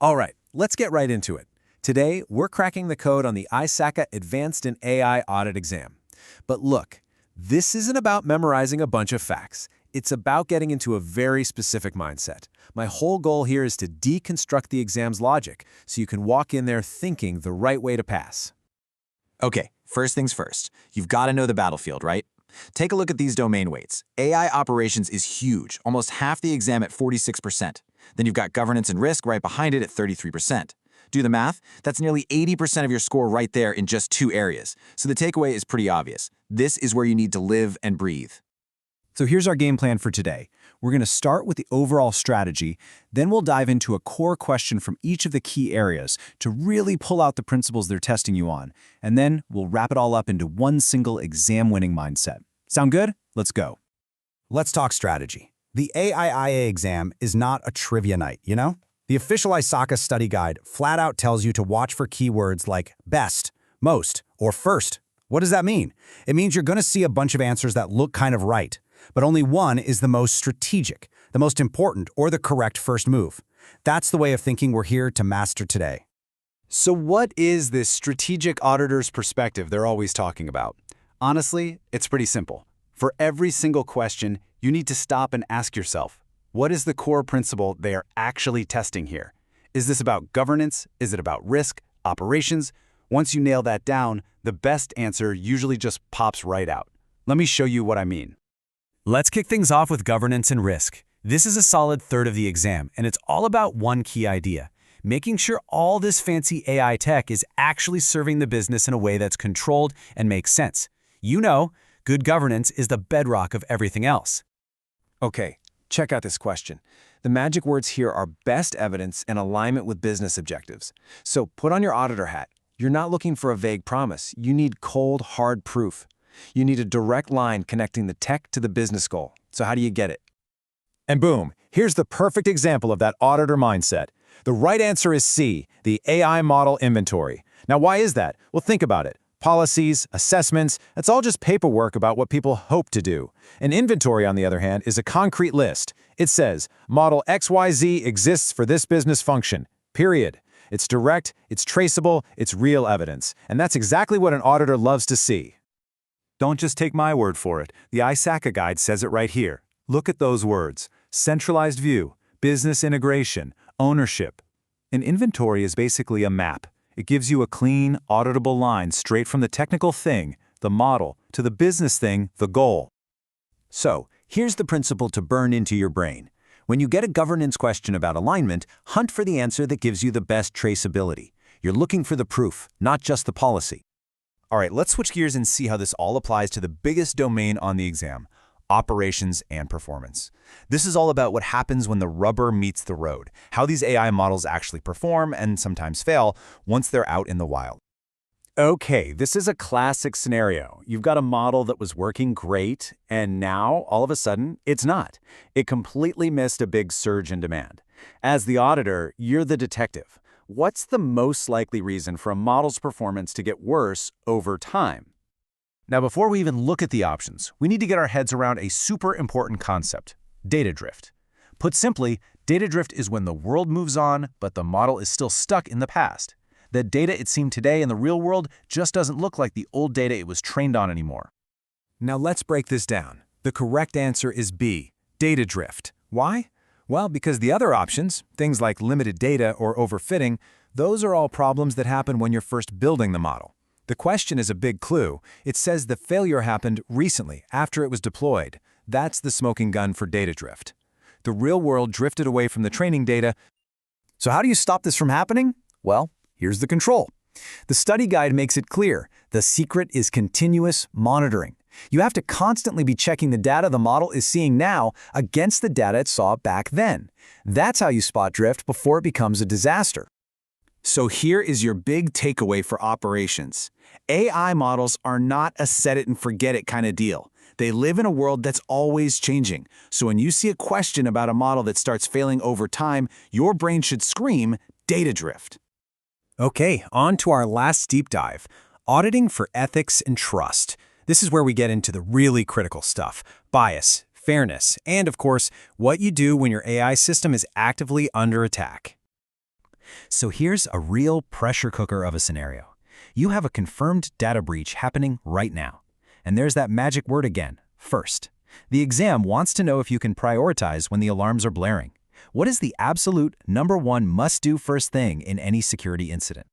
All right, let's get right into it. Today, we're cracking the code on the ISACA Advanced in AI Audit Exam. But look, this isn't about memorizing a bunch of facts. It's about getting into a very specific mindset. My whole goal here is to deconstruct the exam's logic so you can walk in there thinking the right way to pass. Okay, first things first. You've got to know the battlefield, right? Take a look at these domain weights. AI operations is huge, almost half the exam at 46%. Then you've got governance and risk right behind it at 33%. Do the math? That's nearly 80% of your score right there in just 2 areas. So the takeaway is pretty obvious. This is where you need to live and breathe. So here's our game plan for today. We're going to start with the overall strategy, then we'll dive into a core question from each of the key areas to really pull out the principles they're testing you on, and then we'll wrap it all up into one single exam-winning mindset. Sound good? Let's go. Let's talk strategy. The AIIA exam is not a trivia night, you know? The official ISACA study guide flat out tells you to watch for keywords like best, most, or first. What does that mean? It means you're going to see a bunch of answers that look kind of right, but only one is the most strategic, the most important, or the correct first move. That's the way of thinking we're here to master today. So what is this strategic auditor's perspective they're always talking about? Honestly, it's pretty simple. For every single question, you need to stop and ask yourself, what is the core principle they are actually testing here? Is this about governance? Is it about risk, operations? Once you nail that down, the best answer usually just pops right out. Let me show you what I mean. Let's kick things off with governance and risk. This is a solid third of the exam, and it's all about one key idea: making sure all this fancy AI tech is actually serving the business in a way that's controlled and makes sense. You know, good governance is the bedrock of everything else. Okay, check out this question. The magic words here are best evidence and alignment with business objectives. So put on your auditor hat. You're not looking for a vague promise. You need cold, hard proof. You need a direct line connecting the tech to the business goal. So how do you get it? And boom, here's the perfect example of that auditor mindset. The right answer is C, the AI model inventory. Now, why is that? Well, think about it. Policies, assessments, it's all just paperwork about what people hope to do. An inventory, on the other hand, is a concrete list. It says, model XYZ exists for this business function, period. It's direct, it's traceable, it's real evidence. And that's exactly what an auditor loves to see. Don't just take my word for it. The ISACA guide says it right here. Look at those words: centralized view, business integration, ownership. An inventory is basically a map. It gives you a clean, auditable line straight from the technical thing, the model, to the business thing, the goal. So, here's the principle to burn into your brain. When you get a governance question about alignment, hunt for the answer that gives you the best traceability. You're looking for the proof, not just the policy. All right, let's switch gears and see how this all applies to the biggest domain on the exam: operations and performance. This is all about what happens when the rubber meets the road, how these AI models actually perform and sometimes fail once they're out in the wild. Okay, this is a classic scenario. You've got a model that was working great, and now, all of a sudden, it's not. It completely missed a big surge in demand. As the auditor, you're the detective. What's the most likely reason for a model's performance to get worse over time? Now, before we even look at the options, we need to get our heads around a super important concept: data drift. Put simply, data drift is when the world moves on, but the model is still stuck in the past. The data it seemed today in the real world just doesn't look like the old data it was trained on anymore. Now let's break this down. The correct answer is B, data drift. Why? Well, because the other options, things like limited data or overfitting, those are all problems that happen when you're first building the model. The question is a big clue. It says the failure happened recently, after it was deployed. That's the smoking gun for data drift. The real world drifted away from the training data. So how do you stop this from happening? Well, here's the control. The study guide makes it clear. The secret is continuous monitoring. You have to constantly be checking the data the model is seeing now against the data it saw back then. That's how you spot drift before it becomes a disaster. So here is your big takeaway for operations. AI models are not a set-it-and-forget-it kind of deal. They live in a world that's always changing. So when you see a question about a model that starts failing over time, your brain should scream, data drift. Okay, on to our last deep dive: auditing for ethics and trust. This is where we get into the really critical stuff: bias, fairness, and of course, what you do when your AI system is actively under attack. So here's a real pressure cooker of a scenario. You have a confirmed data breach happening right now. And there's that magic word again, first. The exam wants to know if you can prioritize when the alarms are blaring. What is the absolute #1 must-do first thing in any security incident?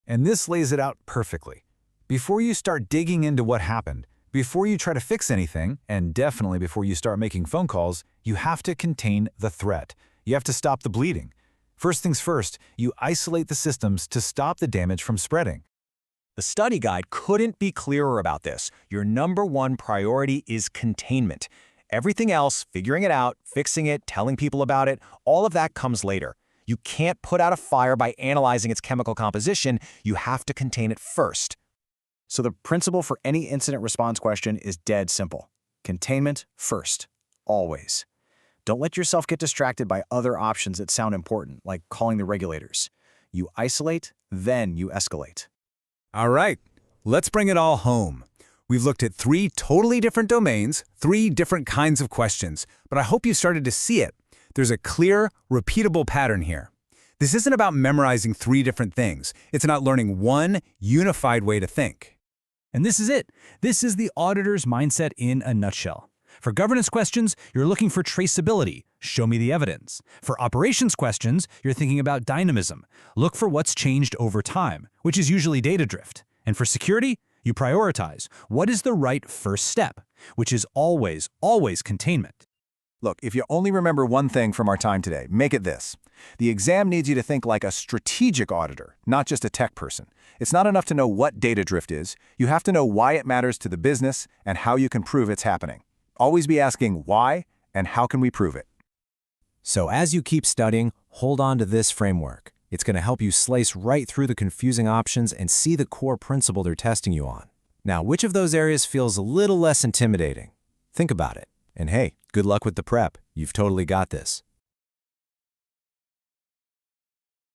And this lays it out perfectly. Before you start digging into what happened, before you try to fix anything, and definitely before you start making phone calls, you have to contain the threat. You have to stop the bleeding. First things first, you isolate the systems to stop the damage from spreading. The study guide couldn't be clearer about this. Your #1 priority is containment. Everything else, figuring it out, fixing it, telling people about it, all of that comes later. You can't put out a fire by analyzing its chemical composition. You have to contain it first. So the principle for any incident response question is dead simple. Containment first, always. Don't let yourself get distracted by other options that sound important, like calling the regulators. You isolate, then you escalate. All right, let's bring it all home. We've looked at 3 totally different domains, 3 different kinds of questions, but I hope you started to see it. There's a clear, repeatable pattern here. This isn't about memorizing 3 different things. It's about learning one unified way to think. And this is it. This is the auditor's mindset in a nutshell. For governance questions, you're looking for traceability. Show me the evidence. For operations questions, you're thinking about dynamism. Look for what's changed over time, which is usually data drift. And for security, you prioritize. What is the right first step, which is always, always containment. Look, if you only remember one thing from our time today, make it this. The exam needs you to think like a strategic auditor, not just a tech person. It's not enough to know what data drift is. You have to know why it matters to the business and how you can prove it's happening. Always be asking why and how can we prove it. So as you keep studying, hold on to this framework. It's going to help you slice right through the confusing options and see the core principle they're testing you on. Now, which of those areas feels a little less intimidating? Think about it. And hey, good luck with the prep. You've totally got this.